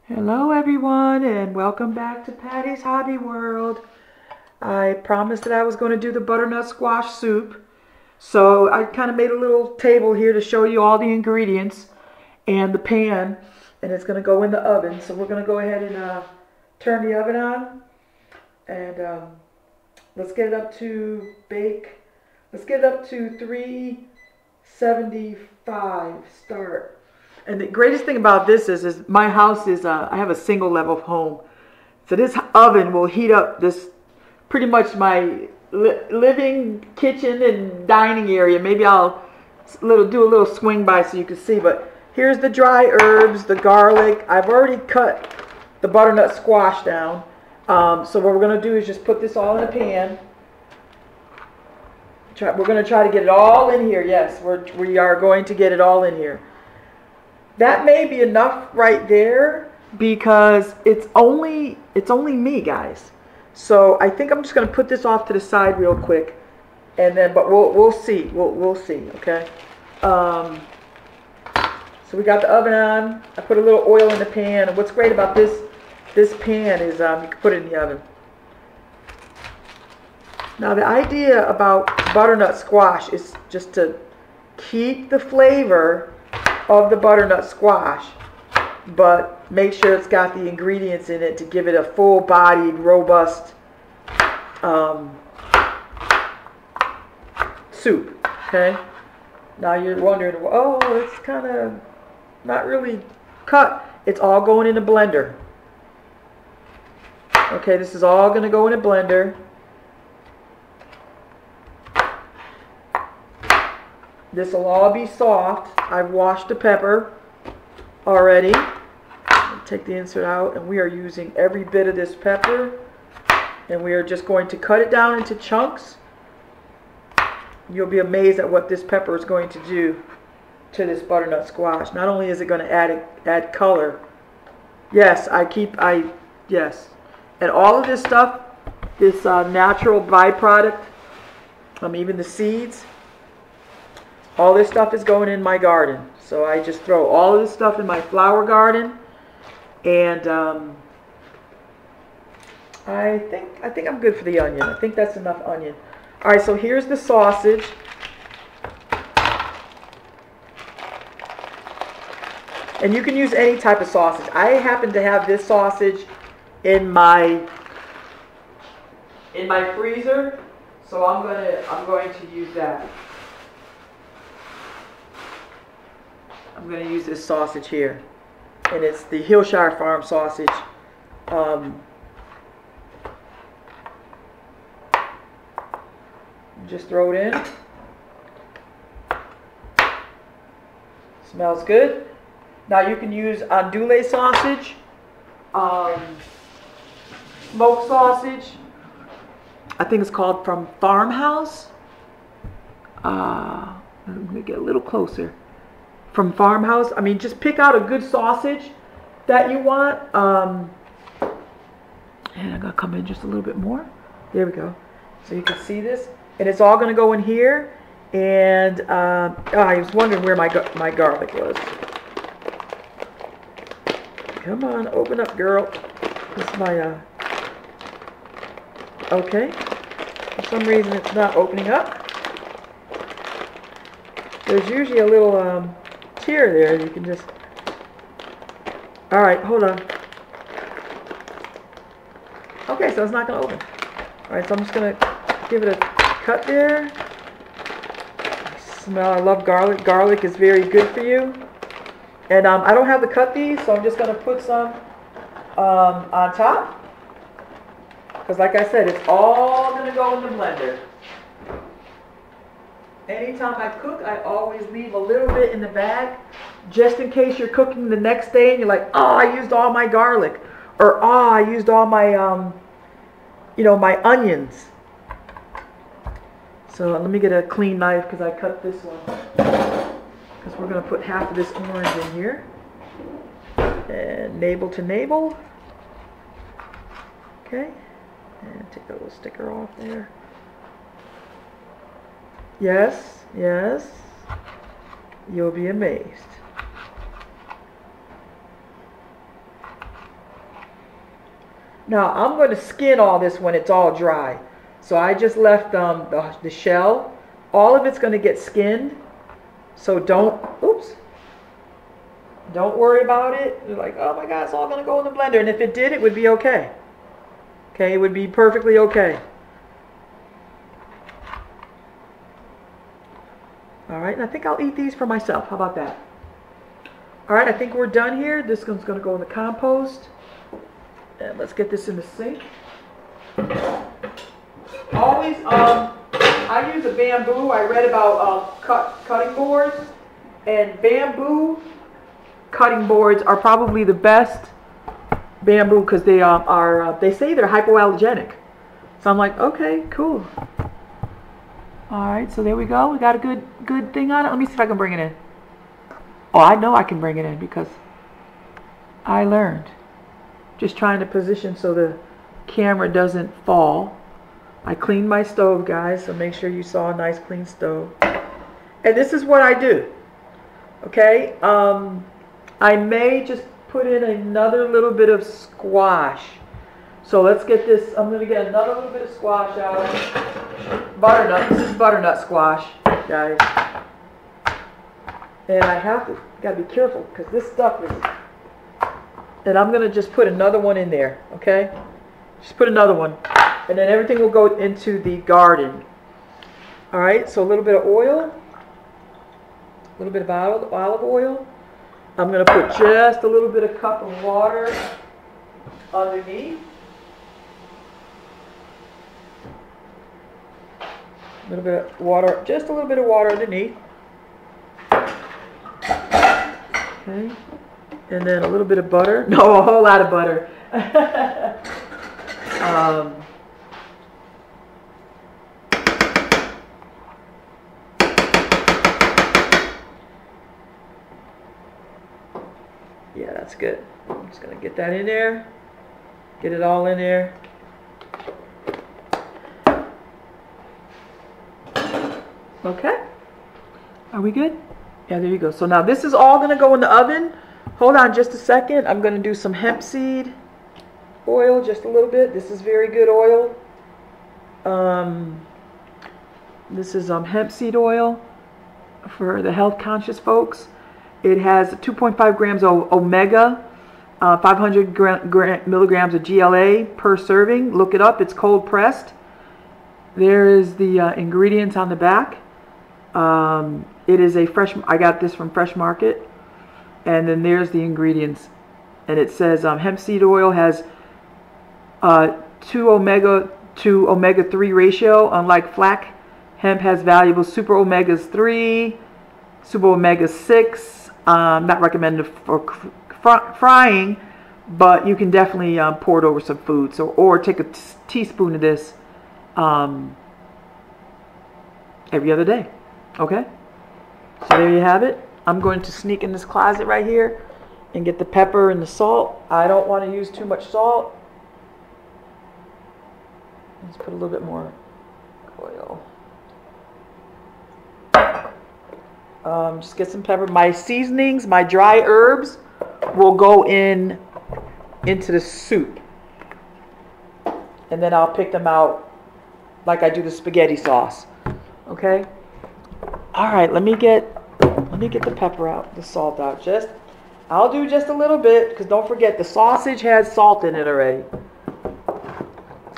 Hello everyone and welcome back to Patty's Hobby World. I promised that I was going to do the butternut squash soup. So I kind of made a little table here to show you all the ingredients and the pan, and it's going to go in the oven. So we're going to go ahead and turn the oven on, and let's get it up to bake. Let's get it up to 375 start. And the greatest thing about this is my house is, I have a single level home. So this oven will heat up this, pretty much my living, kitchen, and dining area. Maybe I'll do a little swing by so you can see. But here's the dry herbs, the garlic. I've already cut the butternut squash down. So what we're going to do is just put this all in a pan. We're going to try to get it all in here. Yes, we are going to get it all in here. That may be enough right there because it's only me, guys. So I think I'm just going to put this off to the side real quick, and then but we'll see. We'll see. Okay. So we got the oven on. I put a little oil in the pan, and what's great about this pan is you can put it in the oven. Now the idea about butternut squash is just to keep the flavor of the butternut squash, but make sure it's got the ingredients in it to give it a full-bodied, robust soup. Okay. Now you're wondering, oh, it's kind of not really cut. It's all going in a blender. Okay, this is all going to go in a blender. This will all be soft. I've washed the pepper already. Take the insert out, and we are using every bit of this pepper, and we are just going to cut it down into chunks. You'll be amazed at what this pepper is going to do to this butternut squash. Not only is it going to add color. Yes, yes. And all of this stuff, this natural byproduct, even the seeds, all this stuff is going in my garden. So I just throw all of this stuff in my flower garden. And I think I'm good for the onion. I think that's enough onion. All right, so here's the sausage. And you can use any type of sausage. I happen to have this sausage in my freezer, so I'm going to use that. I'm going to use this sausage here, and it's the Hillshire Farm sausage. Just throw it in. Smells good. Now you can use andouille sausage, smoked sausage. I think it's called from Farmhouse. Let me get a little closer. From Farmhouse. Just pick out a good sausage that you want. And I'm going to come in just a little bit more. There we go. So you can see this. And it's all going to go in here. And I was wondering where my garlic was. Come on, open up, girl. This is my, okay. For some reason it's not opening up. There's usually a little, tear there. You can just, all right, hold on. Okay, so it's not going to open. All right, so I'm just going to give it a cut there. I love garlic. Garlic is very good for you. And I don't have to cut these, so I'm just going to put some on top. Because like I said, it's all going to go in the blender. Anytime I cook, I always leave a little bit in the bag, just in case you're cooking the next day and you're like, oh, I used all my garlic, or oh, I used all my, my onions. So let me get a clean knife because I cut this one. Because we're going to put half of this orange in here, and navel to navel. Okay, and take that little sticker off there. Yes, yes, you'll be amazed. Now I'm going to skin all this when it's all dry. So I just left the shell. All of it's going to get skinned. So don't worry about it. You're like, oh my God, it's all going to go in the blender. And if it did, it would be okay. Okay, it would be perfectly okay. All right, and I think I'll eat these for myself. How about that? All right, I think we're done here. This one's going to go in the compost. And let's get this in the sink. Always, I use a bamboo. I read about cutting boards. And bamboo cutting boards are probably the best bamboo because they they say they're hypoallergenic. So I'm like, okay, cool. All right, so there we go. We got a good thing on it. Let me see if I can bring it in. Oh, I know I can bring it in because I learned. Just trying to position so the camera doesn't fall. I cleaned my stove, guys, so make sure you saw a nice clean stove. And this is what I do. Okay, I may just put in another little bit of squash. So let's get this, I'm going to get another little bit of squash out. Butternut, this is butternut squash, guys. And I gotta be careful because this stuff is, and I'm going to just put another one in there, okay? Just put another one. And then everything will go into the garden. All right, so a little bit of oil, a little bit of olive oil. I'm going to put just a little bit of cup of water underneath. A little bit of water, just a little bit of water underneath. Okay. And then a little bit of butter. No, a whole lot of butter. Yeah, that's good. I'm just going to get that in there. Get it all in there. Okay. Are we good? Yeah, there you go. So now this is all going to go in the oven. Hold on just a second. I'm going to do some hemp seed oil, just a little bit. This is very good oil. This is hemp seed oil for the health conscious folks. It has 2.5 grams of omega, 500 milligrams of GLA per serving. Look it up. It's cold pressed. There is the ingredients on the back. It is a fresh, I got this from Fresh Market. And then there's the ingredients. And it says hemp seed oil has 2 omega to omega 3 ratio. Unlike flax, hemp has valuable super omegas 3, super omega 6. Not recommended for frying, but you can definitely pour it over some food. So, or take a teaspoon of this every other day. Okay? So there you have it. I'm going to sneak in this closet right here and get the pepper and the salt. I don't want to use too much salt. Let's put a little bit more oil. Just get some pepper. My seasonings, my dry herbs will go into the soup. And then I'll pick them out like I do the spaghetti sauce. Okay? All right, let me get the pepper out, the salt out. I'll do just a little bit because don't forget the sausage has salt in it already.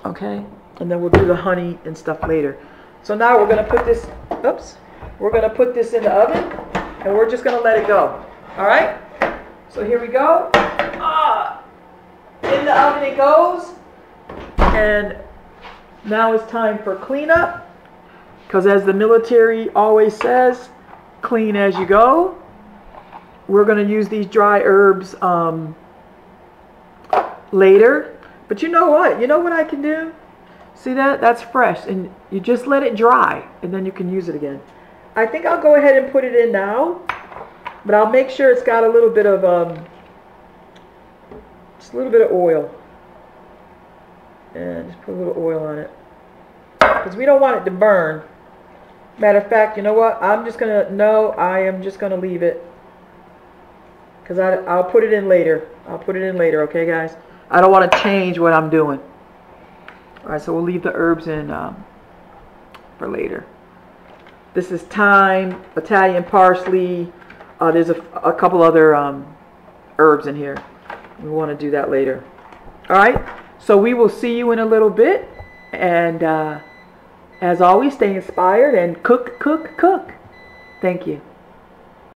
Okay? And then we'll do the honey and stuff later. So now we're going to put this, we're going to put this in the oven and we're just going to let it go. All right? So here we go. In the oven it goes. And now it's time for cleanup. Because as the military always says, clean as you go. We're going to use these dry herbs later. But you know what? You know what I can do? See that? That's fresh. And you just let it dry. And then you can use it again. I think I'll go ahead and put it in now. But I'll make sure it's got a little bit of, just a little bit of oil. And just put a little oil on it. Because we don't want it to burn. Matter of fact, you know what? I am just going to leave it. Because I'll put it in later. I'll put it in later, okay, guys? I don't want to change what I'm doing. All right, so we'll leave the herbs in for later. This is thyme, Italian parsley. There's a couple other herbs in here. We want to do that later. All right, so we will see you in a little bit. And as always, stay inspired and cook, cook, cook. Thank you.